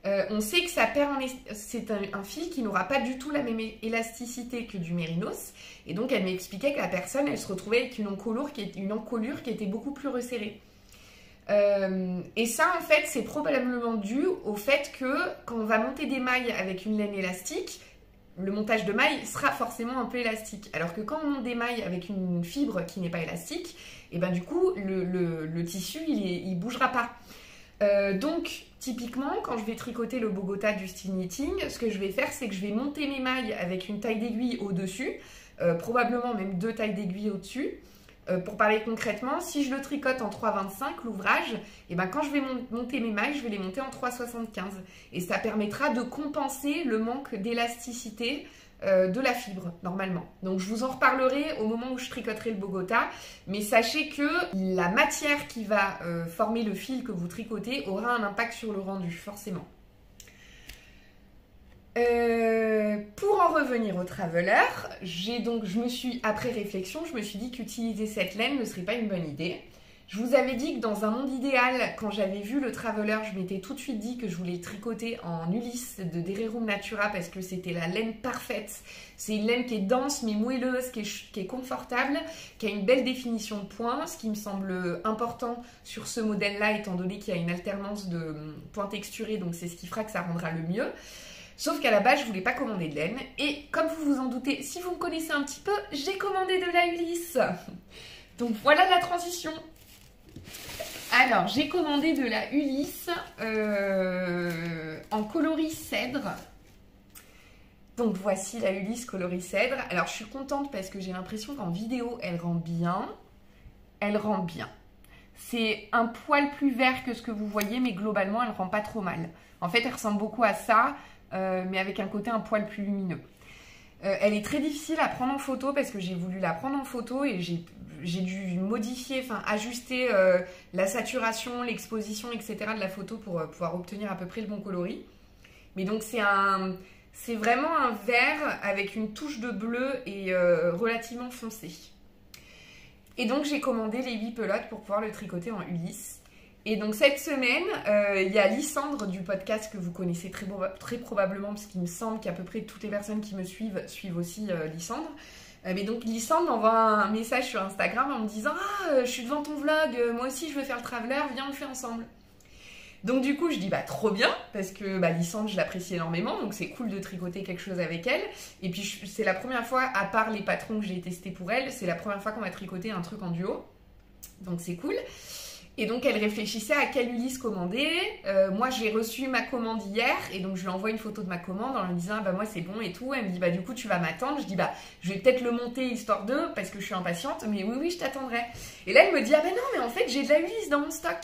On sait que ça perd c'est un fil qui n'aura pas du tout la même élasticité que du mérinos. Et donc, elle m'expliquait que la personne, elle se retrouvait avec une encolure qui était beaucoup plus resserrée. Et ça, en fait, c'est probablement dû au fait que quand on va monter des mailles avec une laine élastique, le montage de mailles sera forcément un peu élastique. Alors que quand on monte des mailles avec une fibre qui n'est pas élastique, et ben du coup, le tissu, il bougera pas. Donc, typiquement, quand je vais tricoter le Bogota du style knitting, ce que je vais faire, c'est que je vais monter mes mailles avec une taille d'aiguille au-dessus, probablement même 2 tailles d'aiguille au-dessus. Pour parler concrètement, si je le tricote en 3,25 l'ouvrage, et ben quand je vais monter mes mailles, je vais les monter en 3,75. Et ça permettra de compenser le manque d'élasticité de la fibre, normalement. Donc je vous en reparlerai au moment où je tricoterai le Bogota, mais sachez que la matière qui va former le fil que vous tricotez aura un impact sur le rendu, forcément. Pour en revenir au Traveler, après réflexion, je me suis dit qu'utiliser cette laine ne serait pas une bonne idée. Je vous avais dit que dans un monde idéal, quand j'avais vu le Traveler, je m'étais tout de suite dit que je voulais tricoter en Ulysse de Dererum Natura parce que c'était la laine parfaite. C'est une laine qui est dense mais moelleuse, qui est confortable, qui a une belle définition de points, ce qui me semble important sur ce modèle-là étant donné qu'il y a une alternance de points texturés, donc c'est ce qui fera que ça rendra le mieux. Sauf qu'à la base, je voulais pas commander de laine. Et comme vous vous en doutez, si vous me connaissez un petit peu, j'ai commandé de la Ulysse. Donc voilà la transition. Alors, j'ai commandé de la Ulysse en coloris cèdre. Donc voici la Ulysse coloris cèdre. Alors je suis contente parce que j'ai l'impression qu'en vidéo, elle rend bien. Elle rend bien. C'est un poil plus vert que ce que vous voyez, mais globalement, elle rend pas trop mal. En fait, elle ressemble beaucoup à ça. Mais avec un côté un poil plus lumineux. Elle est très difficile à prendre en photo parce que j'ai voulu la prendre en photo et j'ai dû modifier, enfin ajuster la saturation, l'exposition, etc. de la photo pour pouvoir obtenir à peu près le bon coloris. Mais donc c'est vraiment un vert avec une touche de bleu et relativement foncé. Et donc j'ai commandé les 8 pelotes pour pouvoir le tricoter en Ulysse. Et donc cette semaine, il y a Lysandre du podcast que vous connaissez très probablement, parce qu'il me semble qu'à peu près toutes les personnes qui me suivent aussi Lysandre. Mais donc Lysandre m'envoie un message sur Instagram en me disant « Ah, je suis devant ton vlog, moi aussi je veux faire le Traveler, viens on le fait ensemble ». Donc du coup je dis bah trop bien, parce que Lysandre je l'apprécie énormément, donc c'est cool de tricoter quelque chose avec elle. Et puis c'est la première fois, à part les patrons que j'ai testés pour elle, c'est la première fois qu'on va tricoter un truc en duo. Donc c'est cool. Et donc, elle réfléchissait à quelle Ulysse commander. Moi, j'ai reçu ma commande hier et donc je lui envoie une photo de ma commande en lui disant « moi, c'est bon et tout ». Elle me dit « du coup, tu vas m'attendre ». Je dis « je vais peut-être le monter histoire de parce que je suis impatiente, mais oui, je t'attendrai ». Et là, elle me dit « non, mais en fait, j'ai de la Ulysse dans mon stock ».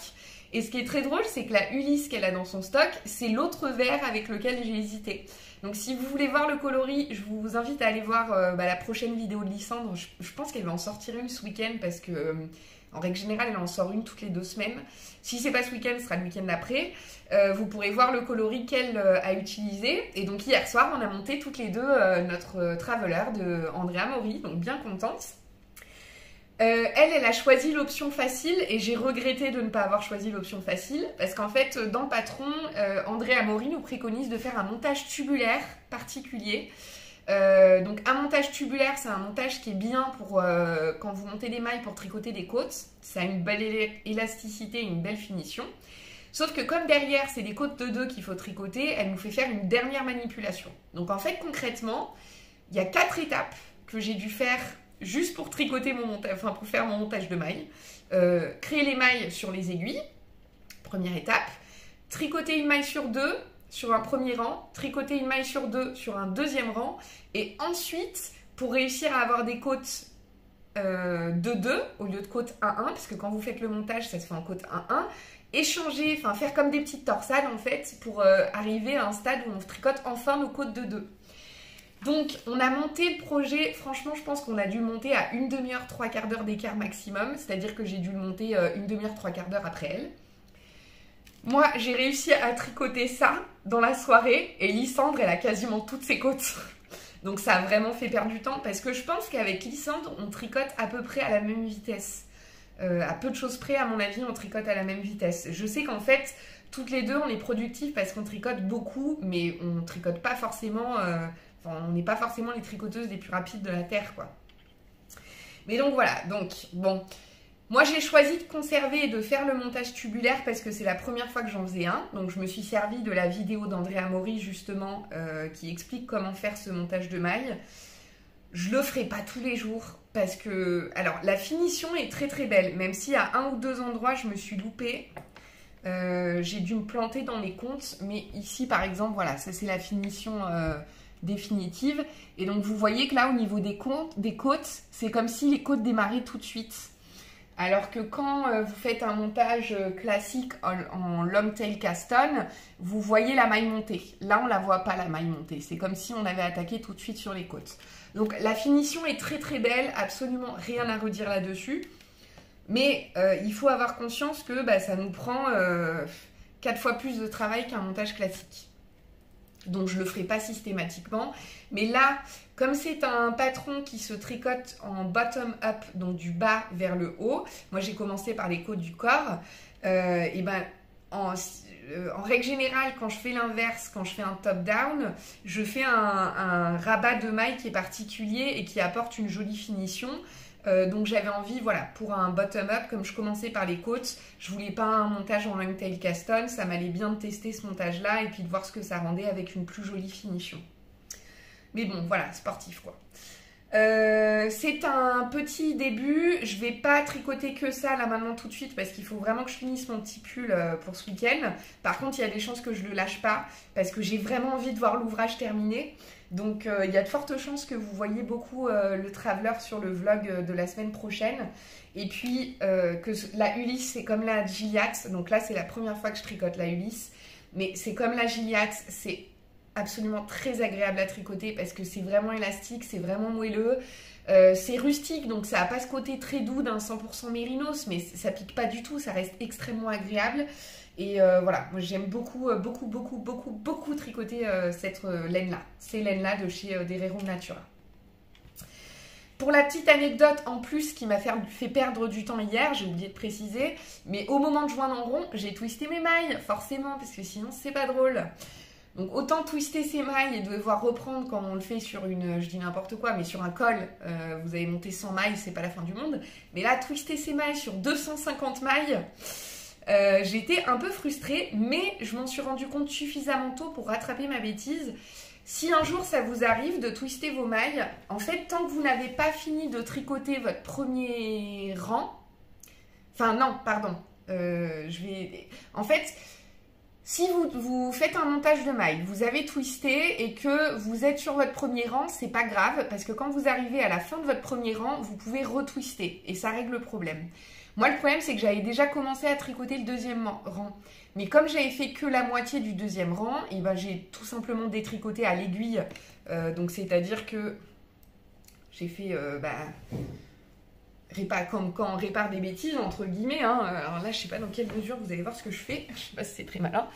Et ce qui est très drôle, c'est que la Ulysse qu'elle a dans son stock, c'est l'autre vert avec lequel j'ai hésité. Donc, si vous voulez voir le coloris, je vous invite à aller voir la prochaine vidéo de Lysandre. Je pense qu'elle va en sortir une ce week-end parce que... En règle générale, elle en sort une toutes les 2 semaines. Si c'est pas ce week-end, ce sera le week-end d'après. Vous pourrez voir le coloris qu'elle a utilisé. Et donc hier soir, on a monté toutes les deux notre Traveler de Andrea Mori. Donc bien contente. Elle a choisi l'option facile et j'ai regretté de ne pas avoir choisi l'option facile. Parce qu'en fait, dans le patron, Andrea Mori nous préconise de faire un montage tubulaire particulier. Donc un montage tubulaire, c'est un montage qui est bien pour quand vous montez des mailles pour tricoter des côtes. Ça a une belle élasticité et une belle finition. Sauf que comme derrière c'est des côtes de 2 qu'il faut tricoter, elle nous fait faire une dernière manipulation. Donc en fait concrètement, il y a 4 étapes que j'ai dû faire juste pour tricoter mon montage, pour faire mon montage de mailles. Créer les mailles sur les aiguilles, première étape. Tricoter une maille sur 2 sur un premier rang, tricoter une maille sur 2 sur un deuxième rang, et ensuite, pour réussir à avoir des côtes de 2 au lieu de côte 1-1, parce que quand vous faites le montage, ça se fait en côte 1-1, échanger, faire comme des petites torsades en fait, pour arriver à un stade où on tricote enfin nos côtes de 2. Donc, on a monté le projet, franchement, je pense qu'on a dû le monter à une demi-heure, 3/4 d'heure d'écart maximum. C'est-à-dire que j'ai dû le monter une demi-heure, 3/4 d'heure après elle. Moi, j'ai réussi à tricoter ça dans la soirée et Lysandre, elle a quasiment toutes ses côtes. Donc, ça a vraiment fait perdre du temps parce que je pense qu'avec Lysandre, on tricote à peu près à la même vitesse. À peu de choses près, à mon avis, on tricote à la même vitesse. Je sais qu'en fait, toutes les deux, on est productifs parce qu'on tricote beaucoup, mais on tricote pas forcément... on n'est pas forcément les tricoteuses les plus rapides de la Terre, quoi. Mais donc voilà, donc bon. Moi, j'ai choisi de conserver et de faire le montage tubulaire parce que c'est la première fois que j'en faisais un. Donc, je me suis servi de la vidéo d'Andrea Mori, justement, qui explique comment faire ce montage de mailles. Je le ferai pas tous les jours parce que... Alors, la finition est très très belle, même si à un ou deux endroits, je me suis loupée. J'ai dû me planter dans les comptes. Mais ici, par exemple, voilà, ça c'est la finition... définitive. Et donc vous voyez que là au niveau des côtes, c'est comme si les côtes démarraient tout de suite. Alors que quand vous faites un montage classique en long tail cast on, vous voyez la maille montée. Là on la voit pas, la maille montée. C'est comme si on avait attaqué tout de suite sur les côtes. Donc la finition est très très belle, absolument rien à redire là-dessus. Mais il faut avoir conscience que ça nous prend 4 fois plus de travail qu'un montage classique. Donc je ne le ferai pas systématiquement. Mais là, comme c'est un patron qui se tricote en bottom up, donc du bas vers le haut, moi j'ai commencé par les côtes du corps, et en règle générale, quand je fais l'inverse, quand je fais un top down, je fais un rabat de maille qui est particulier et qui apporte une jolie finition. Donc j'avais envie, voilà, pour un bottom-up, comme je commençais par les côtes, je voulais pas un montage en long tail cast on, ça m'allait bien de tester ce montage-là et puis de voir ce que ça rendait avec une plus jolie finition. Mais bon, voilà, sportif quoi. C'est un petit début, je vais pas tricoter que ça là maintenant tout de suite parce qu'il faut vraiment que je finisse mon petit pull pour ce week-end. Par contre, il y a des chances que je le lâche pas parce que j'ai vraiment envie de voir l'ouvrage terminé. Donc il y a de fortes chances que vous voyez beaucoup le Traveler sur le vlog de la semaine prochaine. Et puis que la Ulysse c'est comme la Gilliatt, donc là c'est la première fois que je tricote la Ulysse. Mais c'est comme la Gilliatt, c'est absolument très agréable à tricoter parce que c'est vraiment élastique, c'est vraiment moelleux. C'est rustique, donc ça n'a pas ce côté très doux d'un 100% mérinos, mais ça pique pas du tout, ça reste extrêmement agréable. Et voilà, moi j'aime beaucoup tricoter cette laine-là. C'est laine-là de chez Derero Natura. Pour la petite anecdote en plus qui m'a fait perdre du temps hier, j'ai oublié de préciser, mais au moment de joindre en rond, j'ai twisté mes mailles, forcément, parce que sinon c'est pas drôle. Donc autant twister ses mailles et devoir reprendre quand on le fait sur une, je dis n'importe quoi, mais sur un col, vous avez monté 100 mailles, c'est pas la fin du monde. Mais là, twister ses mailles sur 250 mailles, j'étais un peu frustrée, mais je m'en suis rendu compte suffisamment tôt pour rattraper ma bêtise. Si un jour ça vous arrive de twister vos mailles, en fait, tant que vous n'avez pas fini de tricoter votre premier rang, enfin non, pardon, en fait, si vous faites un montage de mailles, vous avez twisté et que vous êtes sur votre premier rang, c'est pas grave parce que quand vous arrivez à la fin de votre premier rang, vous pouvez retwister et ça règle le problème. Moi, le problème, c'est que j'avais déjà commencé à tricoter le deuxième rang. Mais comme j'avais fait que la moitié du deuxième rang, et j'ai tout simplement détricoté à l'aiguille. Donc, c'est-à-dire que j'ai fait... comme quand on répare des bêtises, entre guillemets. Hein. Alors là, je sais pas dans quelle mesure vous allez voir ce que je fais. Je sais pas si c'est très malin.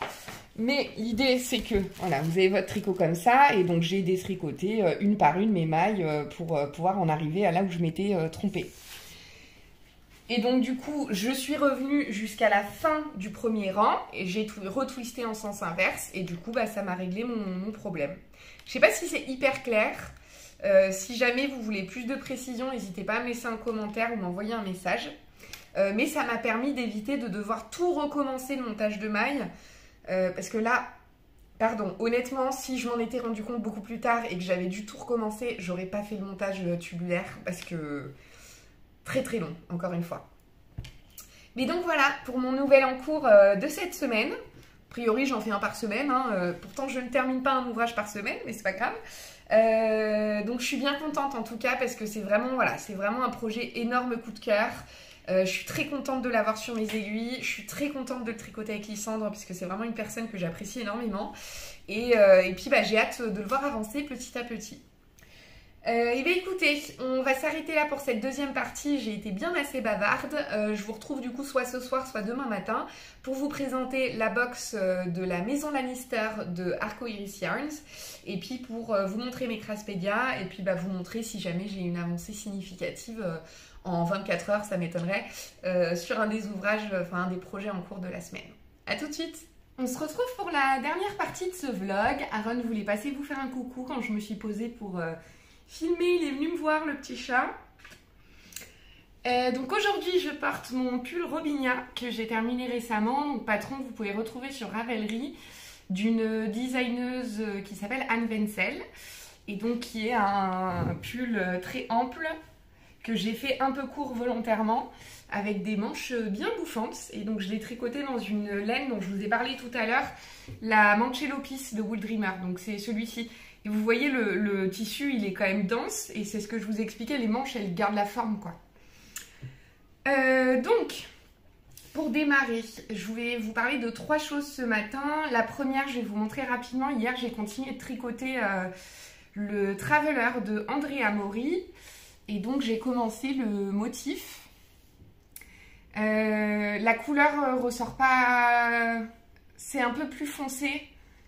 Mais l'idée, c'est que voilà, vous avez votre tricot comme ça. Et donc, j'ai détricoté une par une mes mailles pour pouvoir en arriver à là où je m'étais trompée. Et donc, du coup, je suis revenue jusqu'à la fin du premier rang. Et j'ai retwisté en sens inverse. Et du coup, ça m'a réglé mon problème. Je sais pas si c'est hyper clair. Si jamais vous voulez plus de précision, n'hésitez pas à me laisser un commentaire ou m'envoyer un message. Mais ça m'a permis d'éviter de devoir tout recommencer le montage de mailles. Parce que là, pardon, honnêtement, si je m'en étais rendu compte beaucoup plus tard et que j'avais dû tout recommencer, j'aurais pas fait le montage tubulaire parce que très très long, encore une fois. Mais donc voilà, pour mon nouvel en cours de cette semaine. A priori, j'en fais un par semaine. Hein. Pourtant, je ne termine pas un ouvrage par semaine, mais c'est pas grave. Donc je suis bien contente en tout cas parce que c'est vraiment, voilà, c'est vraiment un projet énorme coup de cœur. Je suis très contente de l'avoir sur mes aiguilles. Je suis très contente de le tricoter avec Lysandre parce que c'est vraiment une personne que j'apprécie énormément. Et puis j'ai hâte de le voir avancer petit à petit. Et bien écoutez, on va s'arrêter là pour cette deuxième partie. J'ai été bien assez bavarde. Je vous retrouve du coup soit ce soir, soit demain matin pour vous présenter la box de la maison Lannister de Arcoiris Yarns. Et puis pour vous montrer mes Craspédia et puis vous montrer si jamais j'ai une avancée significative en 24 heures, ça m'étonnerait, sur un des ouvrages, enfin un des projets en cours de la semaine. A tout de suite! On se retrouve pour la dernière partie de ce vlog. Aaron voulait passer vous faire un coucou quand je me suis posée pour... filmé, il est venu me voir le petit chat. Donc aujourd'hui je porte mon pull Robinia que j'ai terminé récemment. Donc patron, vous pouvez retrouver sur Ravelry d'une designeuse qui s'appelle Anne Wenzel. Et donc qui est un pull très ample que j'ai fait un peu court volontairement avec des manches bien bouffantes. Et donc je l'ai tricoté dans une laine dont je vous ai parlé tout à l'heure, la Mancello Piece de Wool Dreamer. Donc c'est celui-ci. Et vous voyez, le tissu, il est quand même dense. Et c'est ce que je vous expliquais, les manches, elles gardent la forme, quoi. Donc, pour démarrer, je vais vous parler de 3 choses ce matin. La première, je vais vous montrer rapidement. Hier, j'ai continué de tricoter le Traveler de Andrea Mori. Et donc, j'ai commencé le motif. La couleur ressort pas... C'est un peu plus foncé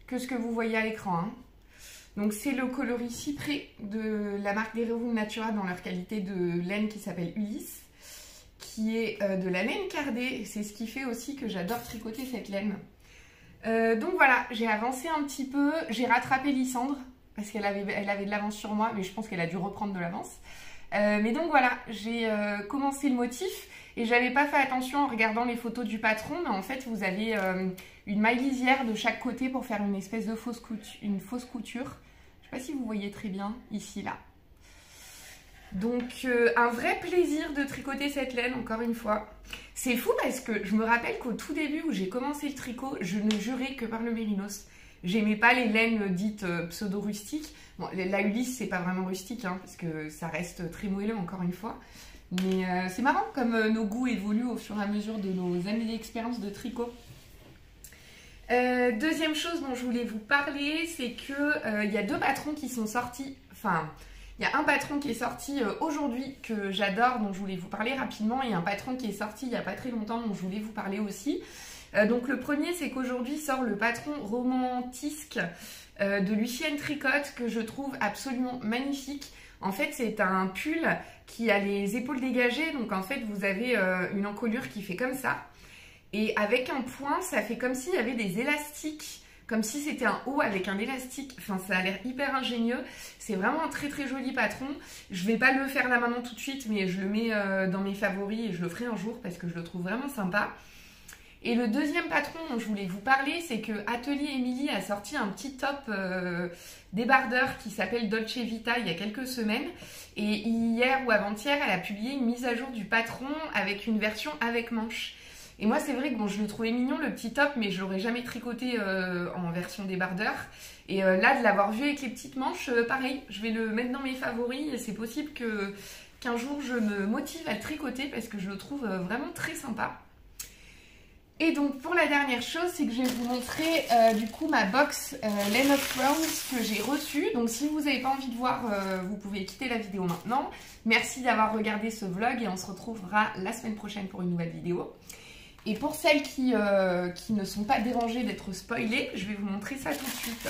que ce que vous voyez à l'écran, hein. Donc c'est le coloris cyprès de la marque Derewul Natura dans leur qualité de laine qui s'appelle Ulysse, qui est de la laine cardée. C'est ce qui fait aussi que j'adore tricoter cette laine. Donc voilà, j'ai avancé un petit peu, j'ai rattrapé Lysandre parce qu'elle avait de l'avance sur moi, mais je pense qu'elle a dû reprendre de l'avance. Mais donc voilà, j'ai commencé le motif et j'avais pas fait attention en regardant les photos du patron, mais en fait vous avez une maille lisière de chaque côté pour faire une espèce de fausse couture. Je sais pas si vous voyez très bien ici là. Donc un vrai plaisir de tricoter cette laine encore une fois. C'est fou parce que je me rappelle qu'au tout début où j'ai commencé le tricot, je ne jurais que par le mérinos. J'aimais pas les laines dites pseudo-rustiques. Bon, la Ulysse, c'est pas vraiment rustique, hein, parce que ça reste très moelleux encore une fois. Mais c'est marrant comme nos goûts évoluent au fur et à mesure de nos années d'expérience de tricot. Deuxième chose dont je voulais vous parler, c'est que y a 2 patrons qui sont sortis. Enfin, il y a un patron qui est sorti aujourd'hui que j'adore, dont je voulais vous parler rapidement, et un patron qui est sorti il n'y a pas très longtemps, dont je voulais vous parler aussi. Donc le premier, c'est qu'aujourd'hui sort le patron Romantisque de Lucienne Tricotte, que je trouve absolument magnifique. En fait, c'est un pull qui a les épaules dégagées, donc en fait, vous avez une encolure qui fait comme ça. Et avec un point, ça fait comme s'il y avait des élastiques, comme si c'était un haut avec un élastique. Enfin, ça a l'air hyper ingénieux. C'est vraiment un très très joli patron. Je vais pas le faire là maintenant tout de suite, mais je le mets dans mes favoris et je le ferai un jour parce que je le trouve vraiment sympa. Et le deuxième patron dont je voulais vous parler, c'est que Atelier Émilie a sorti un petit top débardeur qui s'appelle Dolce Vita il y a quelques semaines. Et hier ou avant-hier, elle a publié une mise à jour du patron avec une version avec manches. Et moi, c'est vrai que bon, je le trouvais mignon, le petit top, mais je l'aurais jamais tricoté en version débardeur. Et là, de l'avoir vu avec les petites manches, pareil, je vais le mettre dans mes favoris. Et c'est possible qu'un jour, je me motive à le tricoter parce que je le trouve vraiment très sympa. Et donc pour la dernière chose, c'est que je vais vous montrer du coup ma box Lane of Thrones que j'ai reçue. Donc si vous n'avez pas envie de voir, vous pouvez quitter la vidéo maintenant. Merci d'avoir regardé ce vlog et on se retrouvera la semaine prochaine pour une nouvelle vidéo. Et pour celles qui ne sont pas dérangées d'être spoilées, je vais vous montrer ça tout de suite.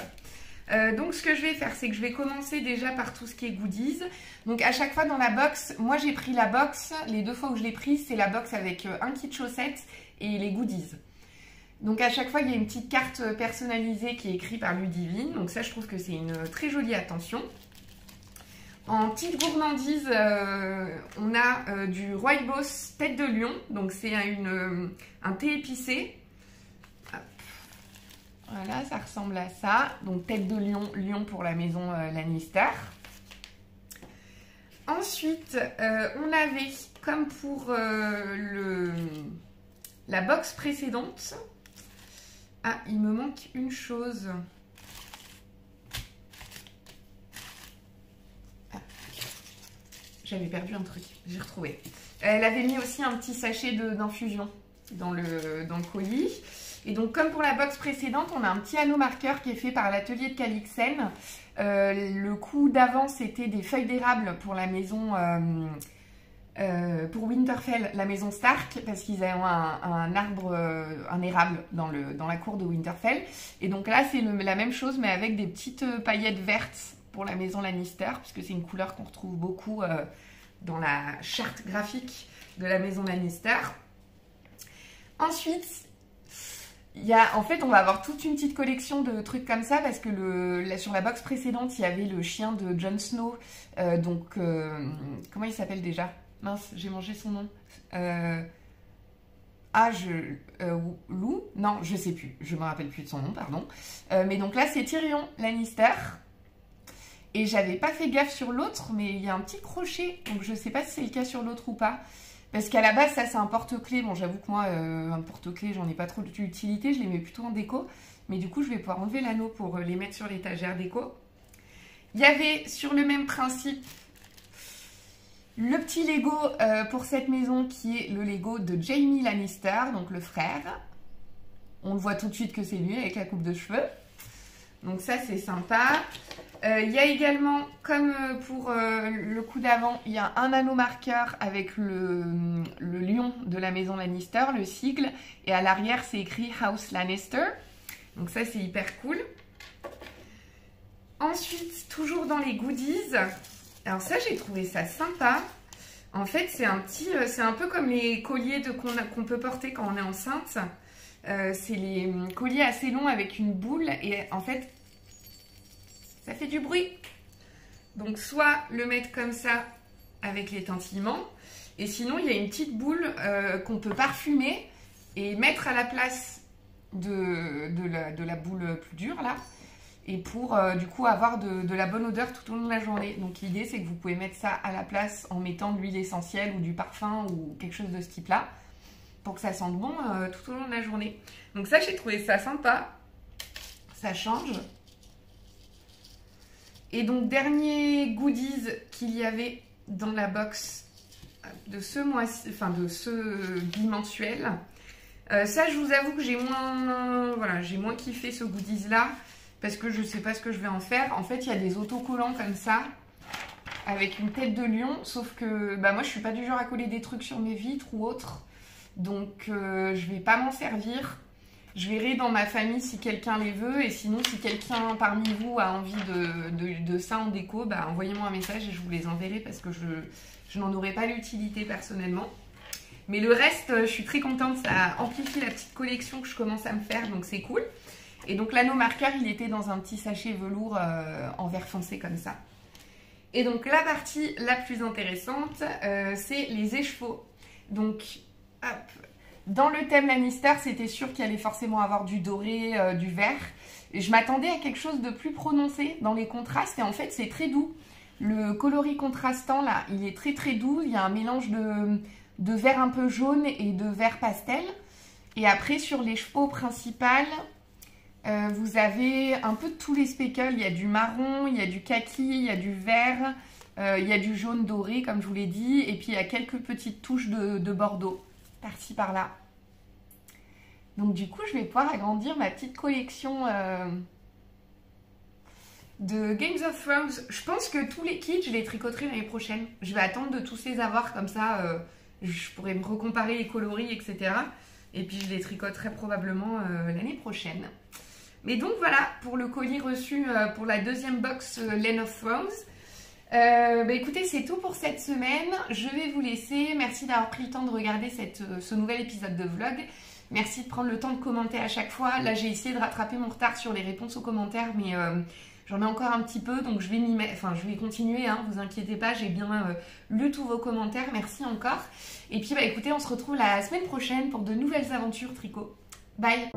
Donc ce que je vais faire, c'est que je vais commencer déjà par tout ce qui est goodies. Donc à chaque fois dans la box, moi j'ai pris la box, les 2 fois où je l'ai prise, c'est la box avec un kit chaussettes et les goodies. Donc à chaque fois il y a une petite carte personnalisée qui est écrite par Ludivine. Donc ça je trouve que c'est une très jolie attention. En petite gourmandise, on a du Rooibos tête de lion. Donc c'est un thé épicé. Hop. Voilà, ça ressemble à ça. Donc tête de lion, lion pour la maison Lannister. Ensuite, on avait, comme pour la box précédente... Ah, il me manque une chose. Ah. J'avais perdu un truc, j'ai retrouvé. Elle avait mis aussi un petit sachet d'infusion dans le colis. Et donc comme pour la box précédente, on a un petit anneau marqueur qui est fait par l'atelier de Calixen. Le coup d'avant, c'était des feuilles d'érable pour la maison, pour Winterfell, la maison Stark, parce qu'ils avaient un arbre, un érable dans la cour de Winterfell. Et donc là, c'est la même chose, mais avec des petites paillettes vertes pour la maison Lannister, puisque c'est une couleur qu'on retrouve beaucoup dans la charte graphique de la maison Lannister. Ensuite, en fait, on va avoir toute une petite collection de trucs comme ça parce que sur la box précédente, il y avait le chien de Jon Snow. Comment il s'appelle déjà? Mince, j'ai mangé son nom. Lou? Non, je sais plus. Je me rappelle plus de son nom, pardon. Mais donc là, c'est Tyrion Lannister. Et j'avais pas fait gaffe sur l'autre, mais il y a un petit crochet. Donc je sais pas si c'est le cas sur l'autre ou pas. Parce qu'à la base, ça, c'est un porte-clés. Bon, j'avoue que moi, un porte-clés, j'en ai pas trop d'utilité. Je les mets plutôt en déco. Mais du coup, je vais pouvoir enlever l'anneau pour les mettre sur l'étagère déco. Il y avait, sur le même principe, le petit Lego pour cette maison qui est le Lego de Jaime Lannister, donc le frère. On le voit tout de suite que c'est lui avec la coupe de cheveux. Donc ça, c'est sympa. Il y a également, comme pour le coup d'avant, il y a un anneau marqueur avec le lion de la maison Lannister, le sigle. Et à l'arrière, c'est écrit House Lannister. Donc ça, c'est hyper cool. Ensuite, toujours dans les goodies. Alors ça, j'ai trouvé ça sympa. En fait, c'est un peu comme les colliers qu'on peut porter quand on est enceinte. C'est les colliers assez longs avec une boule. Et en fait, ça fait du bruit. Donc, soit le mettre comme ça avec l'étintillement. Et sinon, il y a une petite boule qu'on peut parfumer et mettre à la place de la boule plus dure, là. Et pour, du coup, avoir de la bonne odeur tout au long de la journée. Donc, l'idée, c'est que vous pouvez mettre ça à la place en mettant de l'huile essentielle ou du parfum ou quelque chose de ce type-là. Pour que ça sente bon tout au long de la journée. Donc ça, j'ai trouvé ça sympa. Ça change. Et donc, dernier goodies qu'il y avait dans la box de ce mois-ci, enfin de ce bimensuel. Ça, je vous avoue que j'ai moins kiffé ce goodies-là. Parce que je ne sais pas ce que je vais en faire. En fait, il y a des autocollants comme ça. Avec une tête de lion. Sauf que moi, je ne suis pas du genre à coller des trucs sur mes vitres ou autre. Donc, je ne vais pas m'en servir. Je verrai dans ma famille si quelqu'un les veut. Et sinon, si quelqu'un parmi vous a envie de ça en déco, envoyez-moi un message et je vous les enverrai parce que je n'en aurai pas l'utilité personnellement. Mais le reste, je suis très contente. Ça amplifie la petite collection que je commence à me faire. Donc, c'est cool. Et donc, l'anneau marqueur, il était dans un petit sachet velours en vert foncé comme ça. Et donc, la partie la plus intéressante, c'est les écheveaux. Donc, hop. Dans le thème Lannister, c'était sûr qu'il allait forcément avoir du doré, du vert. Et je m'attendais à quelque chose de plus prononcé dans les contrastes. Et en fait, c'est très doux. Le coloris contrastant, là, il est très très doux. Il y a un mélange de vert un peu jaune et de vert pastel. Et après, sur les chevaux principales, vous avez un peu de tous les speckles. Il y a du marron, il y a du kaki, il y a du vert, il y a du jaune doré, comme je vous l'ai dit. Et puis, il y a quelques petites touches de bordeaux. Par-ci, par-là. Donc, du coup, je vais pouvoir agrandir ma petite collection de Games of Thrones. Je pense que tous les kits, je les tricoterai l'année prochaine. Je vais attendre de tous les avoir, comme ça, je pourrai me recomparer les coloris, etc. Et puis, je les tricoterai probablement l'année prochaine. Mais donc, voilà, pour le colis reçu pour la deuxième box Lane of Thrones. Écoutez, c'est tout pour cette semaine. Je vais vous laisser. Merci d'avoir pris le temps de regarder ce nouvel épisode de vlog. Merci de prendre le temps de commenter à chaque fois. Là, j'ai essayé de rattraper mon retard sur les réponses aux commentaires, mais j'en ai encore un petit peu, donc je vais continuer, hein, vous inquiétez pas, j'ai bien lu tous vos commentaires. Merci encore. Et puis, écoutez, on se retrouve la semaine prochaine pour de nouvelles aventures tricot. Bye!